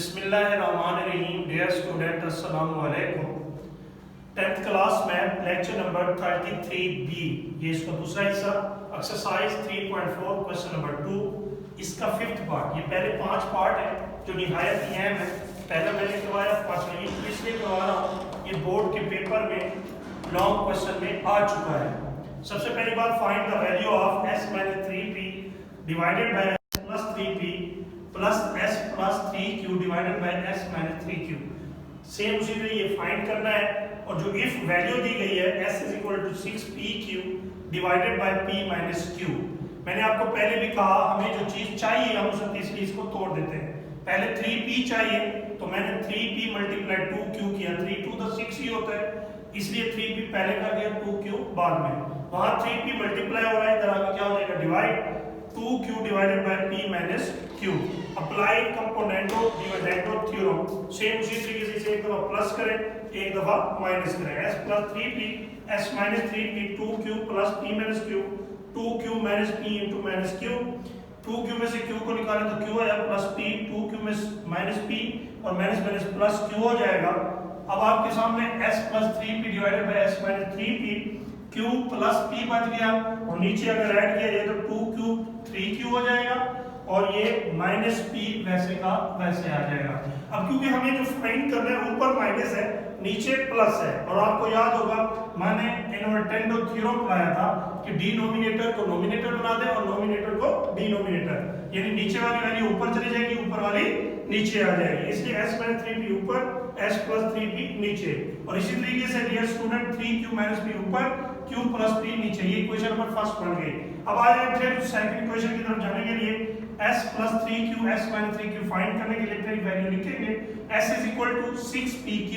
बिस्मिल्लाहिर्रहमानिर्रहीम। Dear student, अस्सलाम वालेकुम। 10th क्लास में लेक्चर नंबर 33B, ये इसका दूसरा हिस्सा, एक्सरसाइज 3.4 क्वेश्चन नंबर 2, इसका 5th पार्ट। ये पहले 5 पार्ट है जो निहायत अहम है। पहला मैंने करवाया, पांचवा इसलिए करवा रहा हूँ, ये बोर्ड के पेपर में लॉन्ग क्वेश्चन में आ चुका है। सबसे पहली बात, find the value of s - 3p divided by s + 3p plus s + 3q divided by s - 3q। Same उसी तरह ये फाइंड करना है, और जो इफ वैल्यू दी गई है s = 6pq divided by p - q। मैंने आपको पहले भी कहा, हमें जो चीज चाहिए हम उसे तीसरी इसको तोड़ देते हैं। पहले 3p चाहिए तो मैंने 3p × 2q किया, 3 × 2 = 6 ही होता है, इसलिए 3p पहले कर दिया, 2q बाद में। वहां 3p मल्टीप्लाई हो रहा है, इधर आगे क्या हो जाएगा, divide 2q divided by p - q। Apply कंपोनेंटो dividendo theorem. Same उसी तरीके से इसे एक दफा प्लस करें, एक दफा माइनस करें। s + 3p s - 3p 2q + p - q 2q - p × -q। 2q में से q को निकालें तो q आया प्लस p, 2q में -p और माइनस प्लस q हो जाएगा। अब आपके सामने s + 3p divided by s - 3p, q + p बच गया, और नीचे अगर ऐड किया जाए तो 2q 3q हो जाएगा, और ये -p वैसे का वैसे आ जाएगा। अब क्योंकि हमें जो फाइंड करना है, ऊपर माइनस है नीचे प्लस है, और आपको याद होगा मैंने इनवर्टेंडो थ्योरम पढ़ाया था कि डिनोमिनेटर को नोमिनेटर बना दे और नोमिनेटर को डिनोमिनेटर, यानी नीचे वाली वैल्यू ऊपर चली जाएगी, ऊपर वाली नीचे आ जाएगी। इसलिए s - 3p ऊपर, s + 3p नीचे। और इसी तरीके से डियर स्टूडेंट 3q - p ऊपर, q + p नीचे। ये इक्वेशन नंबर फर्स्ट बन गई। अब आ जाए फिर सेकंड इक्वेशन की तरफ जाने के लिए, s + 3q s - 3q find करने के लिए फिर वैल्यू लिखेंगे, s = 6pq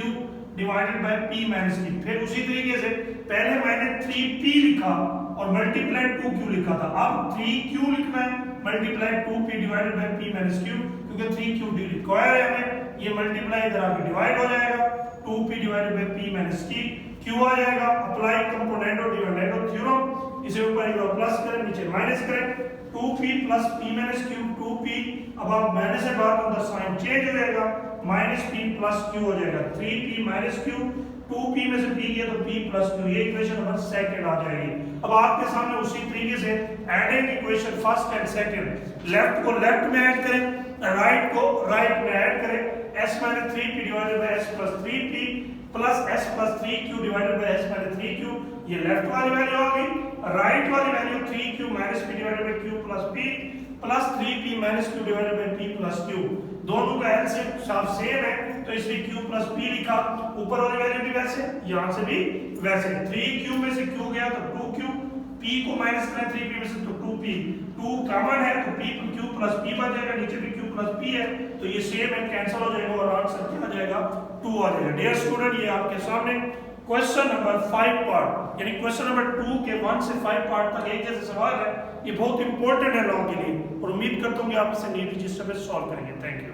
divided by p - q। फिर उसी तरीके से पहले मैंने 3p लिखा और मल्टीप्लाई 2q लिखा था, अब 3q लिखना है multiply 2p divided by p - q, क्योंकि 3q रिक्वायर है हमें। ये मल्टीप्लाई इधर आके डिवाइड हो जाएगा, 2p divided by p - q आ जाएगा। अप्लाई कंपोनेंटो डिविडेंडो थ्योरम, इसे ऊपर एक बार प्लस करें, नीचे माइनस करें, 2p + p - q 2p। अब आप माइनस से बात उधर साइन चेंज हो जाएगा, -p + q हो जाएगा, 3p - q, 2p में से p गया तो p + q। ये इक्वेशन नंबर सेकंड आ जाएगी। अब आपके सामने उसी तरीके से adding equation first and second, left को लेफ्ट में ऐड करें, राइट को राइट में ऐड करें। s - 3p divided by s + 3p plus s + 3q divided by s - 3q, ये लेफ्ट वाली वैल्यू आ गई। राइट वाली value 3q - p divided by q + p plus 3p - q divided by p + q। दोनों का LCM same है तो इसलिए q + p लिखा। ऊपर वाली वैल्यू भी वैसे, यहां से भी वैसे। 3q में से q गया तो 2q, p को माइनस करें 3p में से तो 2p, 2 कॉमन है तो p q + p बच जाएगा, नीचे भी q + p है तो ये सेम है, कैंसिल हो जाएगा और आंसर क्या आ जाएगा, 2 आ जाएगा। डियर स्टूडेंट, ये आपके सामने क्वेश्चन नंबर 5 पार्ट, यानी क्वेश्चन नंबर 2 के 1 से 5 पार्ट तक एक जैसे सवाल है। ये बहुत इंपॉर्टेंट है लॉ के लिए, और उम्मीद करता हूँ कि आप इसे नीट रजिस्टर में सॉल्व करेंगे। Thank you.